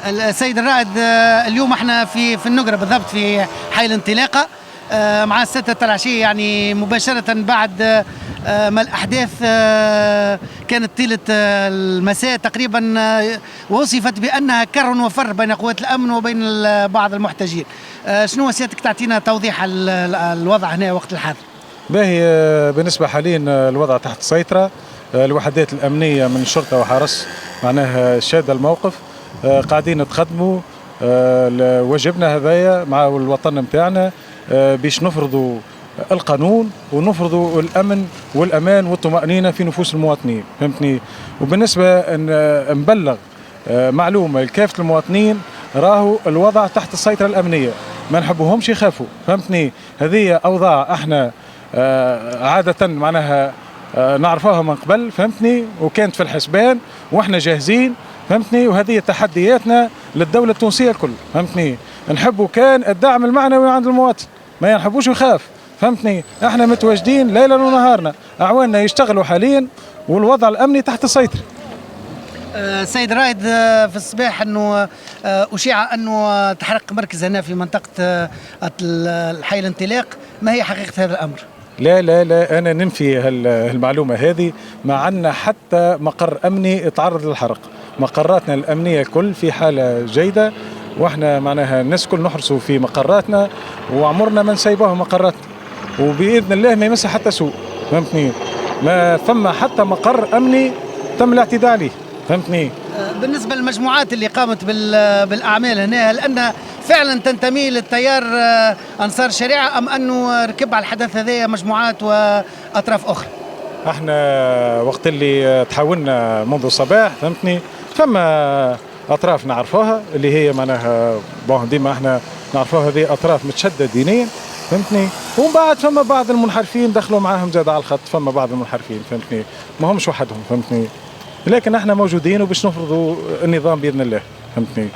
السيد الرائد، اليوم احنا في النقرة بالضبط في حي الانطلاقة مع الستة العشية، يعني مباشرة بعد ما الأحداث كانت طيلة المساء تقريبا وصفت بأنها كر وفر بين قوات الأمن وبين بعض المحتجين. شنو سيادتك تعطينا توضيح الوضع هنا وقت الحاضر؟ باهي، بالنسبة حاليا الوضع تحت السيطرة. الوحدات الأمنية من الشرطة وحرس معناها شادة الموقف، قاعدين نتخدموا واجبنا هذايا مع الوطن متاعنا باش نفرضوا القانون ونفرضوا الأمن والأمان والطمأنينة في نفوس المواطنين، فهمتني؟ وبالنسبة أن نبلغ معلومة لكافة المواطنين، راهو الوضع تحت السيطرة الأمنية، ما نحبوهمش يخافوا، فهمتني؟ هذه أوضاع احنا عادة معناها نعرفوها من قبل، فهمتني؟ وكانت في الحسبان واحنا جاهزين، فهمتني؟ وهذه تحدياتنا للدولة التونسية الكل، فهمتني؟ نحبوا كان الدعم المعنوي عند المواطن، ما نحبوش يخاف، فهمتني؟ احنا متواجدين ليلا ونهارنا، اعواننا يشتغلوا حاليا والوضع الامني تحت السيطرة. سيد رائد، في الصباح انه اشيع انه تحرق مركز هنا في منطقة الحي الانطلاق، ما هي حقيقة هذا الامر؟ لا لا لا، أنا ننفي المعلومة هذه، ما عندنا حتى مقر أمني تعرض للحرق، مقراتنا الأمنية كل في حالة جيدة، وإحنا معناها الناس كل نحرسوا في مقراتنا وعمرنا ما نسيبوها مقراتنا، وبإذن الله ما يمسها حتى سوء، فهمتني؟ ما ثم حتى مقر أمني تم الاعتداء عليه، فهمتني؟ بالنسبة للمجموعات اللي قامت بالأعمال هنا، هل أنها فعلا تنتمي للتيار أنصار الشريعة أم أنه ركب على الحدث هذا مجموعات وأطراف أخرى؟ احنا وقت اللي تحاولنا منذ الصباح، فهمتني؟ فما أطراف نعرفوها اللي هي معناها ديما احنا نعرفوها، هذه أطراف متشدد دينيا، فهمتني؟ ومن بعد فما بعض المنحرفين دخلوا معاهم زاد على الخط، فما بعض المنحرفين، فهمتني؟ ما همش وحدهم، فهمتني؟ لكن احنا موجودين وباش نفرضوا النظام بإذن الله، فهمتني؟